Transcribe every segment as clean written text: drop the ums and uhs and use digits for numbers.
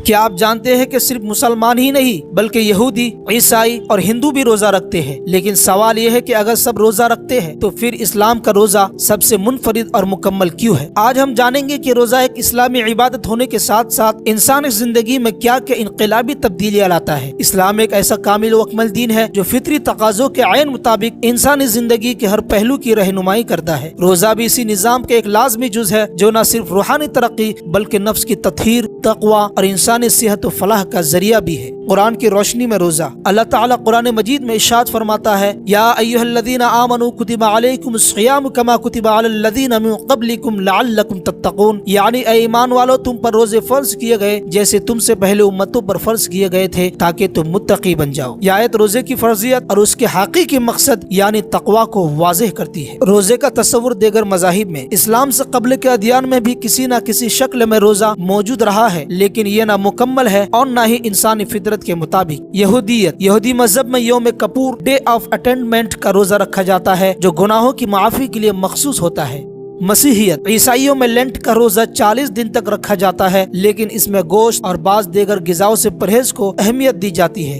کیا آپ جانتے ہیں کہ صرف مسلمان ہی نہیں بلکہ یہودی، عیسائی اور ہندو بھی روزہ رکھتے ہیں؟ لیکن سوال یہ ہے کہ اگر سب روزہ رکھتے ہیں تو پھر اسلام کا روزہ سب سے منفرد اور مکمل کیوں ہے؟ آج ہم جانیں گے کہ روزہ ایک اسلامی عبادت ہونے کے ساتھ ساتھ انسانی زندگی میں کیا کیا انقلابی تبدیلیاں لاتا ہے۔ اسلام ایک ایسا کامل و اکمل دین ہے جو فطری تقاضوں کے عین مطابق انسانی زندگی کے ہر پہلو کی رہنمائی کرتا ہے۔ روزہ بھی اسی نظام کا ایک لازمی جز ہے جو نہ صرف روحانی ترقی بلکہ نفس کی تطہیر، تقوی اور انسانی صحت و فلاح کا ذریعہ بھی ہے۔ قرآن کی روشنی میں روزہ، اللہ تعالیٰ قرآن مجید میں ارشاد فرماتا ہے، یا ایھا الذین آمنوا کتب علیکم الصیام کما کتب علی الذین من قبلکم لعلکم تتقون، یعنی اے ایمان والو تم پر روزے فرض کیے گئے جیسے تم سے پہلے امتوں پر فرض کیے گئے تھے تاکہ تم متقی بن جاؤ۔ یہ آیت روزے کی فرضیت اور اس کے حقیقی مقصد یعنی تقوی کو واضح کرتی ہے۔ روزے کا تصور دیگر مذاہب میں، اسلام سے قبل کے ادیان میں بھی کسی نہ کسی شکل میں روزہ موجود رہا ہے، لیکن یہ نہ مکمل ہے اور نہ ہی انسانی فطرت کے مطابق۔ یہودی مذہب میں یوم کپور، ڈے آف اٹینڈمنٹ کا روزہ رکھا جاتا ہے جو گناہوں کی معافی کے لیے مخصوص ہوتا ہے۔ مسیحیت، عیسائیوں میں لینٹ کا روزہ 40 دن تک رکھا جاتا ہے، لیکن اس میں گوشت اور بعض دیگر غذاؤں سے پرہیز کو اہمیت دی جاتی ہے۔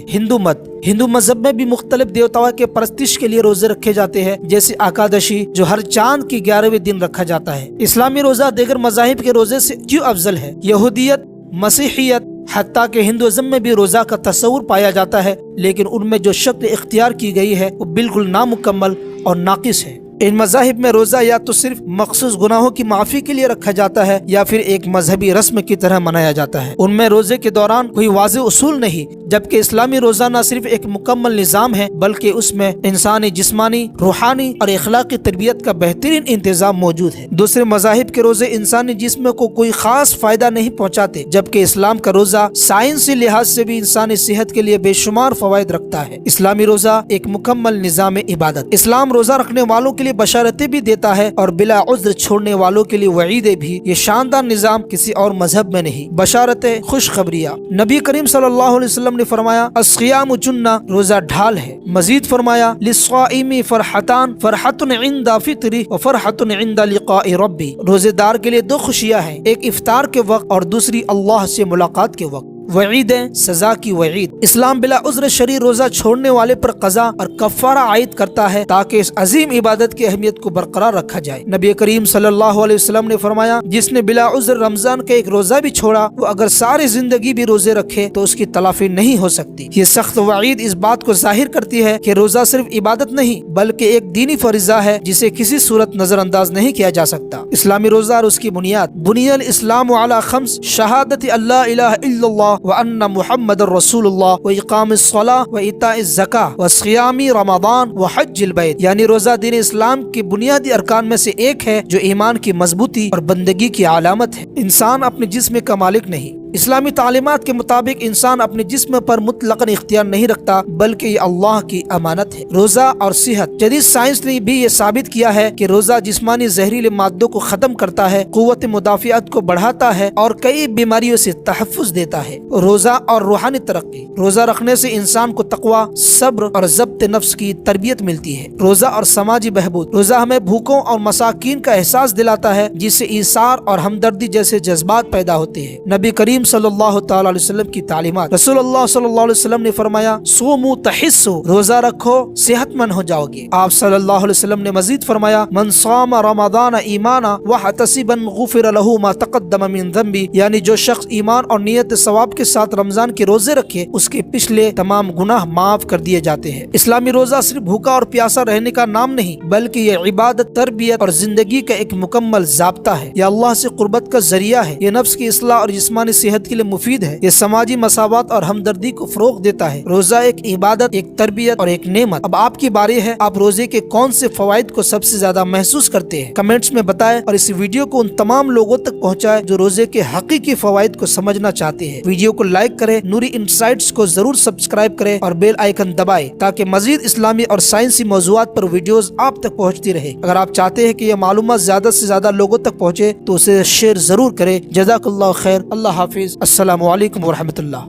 ہندو مذہب میں بھی مختلف دیوتاؤں کے پرستش کے لیے روزے رکھے جاتے ہیں، جیسے اکادشی جو ہر چاند کی 11ویں دن رکھا جاتا ہے۔ اسلامی روزہ دیگر مذاہب کے روزے سے کیوں افضل ہے؟ یہودیت، مسیحیت، حتیٰ کہ ہندوازم میں بھی روزہ کا تصور پایا جاتا ہے، لیکن ان میں جو شکل اختیار کی گئی ہے وہ بالکل نامکمل اور ناقص ہے۔ ان مذاہب میں روزہ یا تو صرف مخصوص گناہوں کی معافی کے لیے رکھا جاتا ہے یا پھر ایک مذہبی رسم کی طرح منایا جاتا ہے۔ ان میں روزے کے دوران کوئی واضح اصول نہیں، جبکہ اسلامی روزہ نہ صرف ایک مکمل نظام ہے بلکہ اس میں انسانی جسمانی، روحانی اور اخلاقی تربیت کا بہترین انتظام موجود ہے۔ دوسرے مذاہب کے روزے انسانی جسم کو کوئی خاص فائدہ نہیں پہنچاتے، جبکہ اسلام کا روزہ سائنسی لحاظ سے بھی انسانی صحت کے لیے بے شمار فوائد رکھتا ہے۔ اسلامی روزہ ایک مکمل نظام عبادت۔ اسلام روزہ رکھنے والوں کے لیے بشارتیں بھی دیتا ہے اور بلا عذر چھوڑنے والوں کے لیے وعیدیں بھی۔ یہ شاندار نظام کسی اور مذہب میں نہیں۔ بشارتیں، خوشخبریاں۔ نبی کریم صلی اللہ علیہ وسلم نے فرمایا، الصیام جنہ، روزہ ڈھال ہے۔ مزید فرمایا، للصائم فرحتان، فرحت عند فطری وفرحت عند لقاء ربی، روزے دار کے لیے دو خوشیاں ہیں، ایک افطار کے وقت اور دوسری اللہ سے ملاقات کے وقت۔ وعیدیں، سزا کی وعید۔ اسلام بلا عذر شرعی روزہ چھوڑنے والے پر قضا اور کفارہ عائد کرتا ہے تاکہ اس عظیم عبادت کی اہمیت کو برقرار رکھا جائے۔ نبی کریم صلی اللہ علیہ وسلم نے فرمایا، جس نے بلا عذر رمضان کا ایک روزہ بھی چھوڑا، وہ اگر ساری زندگی بھی روزے رکھے تو اس کی تلافی نہیں ہو سکتی۔ یہ سخت وعید اس بات کو ظاہر کرتی ہے کہ روزہ صرف عبادت نہیں بلکہ ایک دینی فریضہ ہے جسے کسی صورت نظر انداز نہیں کیا جا سکتا۔ اسلامی روزہ اور اس کی بنیاد۔ بنی الاسلام علی خمس، شہادت اللہ الہ الا اللہ وان محمد رسول اللہ، واقام الصلاۃ وایتاء الزکاۃ وصیام رمضان وحج البیت، یعنی روزہ دین اسلام کے بنیادی ارکان میں سے ایک ہے جو ایمان کی مضبوطی اور بندگی کی علامت ہے۔ انسان اپنے جسم کا مالک نہیں۔ اسلامی تعلیمات کے مطابق انسان اپنے جسم پر مطلقاً اختیار نہیں رکھتا بلکہ یہ اللہ کی امانت ہے۔ روزہ اور صحت۔ جدید سائنس نے بھی یہ ثابت کیا ہے کہ روزہ جسمانی زہریلے مادوں کو ختم کرتا ہے، قوت مدافعت کو بڑھاتا ہے اور کئی بیماریوں سے تحفظ دیتا ہے۔ روزہ اور روحانی ترقی۔ روزہ رکھنے سے انسان کو تقوی، صبر اور ضبط نفس کی تربیت ملتی ہے۔ روزہ اور سماجی بہبود۔ روزہ ہمیں بھوکوں اور مساکین کا احساس دلاتا ہے جس سے ایثار اور ہمدردی جیسے جذبات پیدا ہوتے ہیں۔ نبی کریم صلی اللہ تعالی علیہ وسلم کی تعلیمات۔ رسول اللہ صلی اللہ علیہ وسلم نے فرمایا، صوموا تحسوا، روزہ رکھو صحت مند ہو جاؤ گے۔ آپ صلی اللہ علیہ وسلم نے مزید فرمایا، من صام رمضان ایمانا واحتسبا غفر له ما تقدم من ذنبه، یعنی جو شخص ایمان اور نیت ثواب کے ساتھ رمضان کے روزے رکھے اس کے پچھلے تمام گناہ معاف کر دیے جاتے ہیں۔ اسلامی روزہ صرف بھوکا اور پیاسا رہنے کا نام نہیں بلکہ یہ عبادت، تربیت اور زندگی کا ایک مکمل ضابطہ ہے۔ یہ اللہ سے قربت کا ذریعہ ہے، یہ نفس کی اصلاح اور جسمانی صحت کے لیے مفید ہے، یہ سماجی مساوات اور ہمدردی کو فروغ دیتا ہے۔ روزہ ایک عبادت، ایک تربیت اور ایک نعمت۔ اب آپ کی باری ہے، آپ روزے کے کون سے فوائد کو سب سے زیادہ محسوس کرتے ہیں؟ کمنٹس میں بتائیں اور اس ویڈیو کو ان تمام لوگوں تک پہنچائیں جو روزے کے حقیقی فوائد کو سمجھنا چاہتے ہیں۔ ویڈیو کو لائک کریں، نوری انسائٹس کو ضرور سبسکرائب کریں اور بیل آئیکن دبائیں تاکہ مزید اسلامی اور سائنسی موضوعات پر ویڈیوز آپ تک پہنچتی رہے۔ اگر آپ چاہتے ہیں کہ یہ معلومات زیادہ سے زیادہ لوگوں تک پہنچے تو اسے شیئر ضرور کریں۔ جزاک اللہ خیر۔ اللہ حافظ۔ السلام علیکم ورحمۃ اللہ۔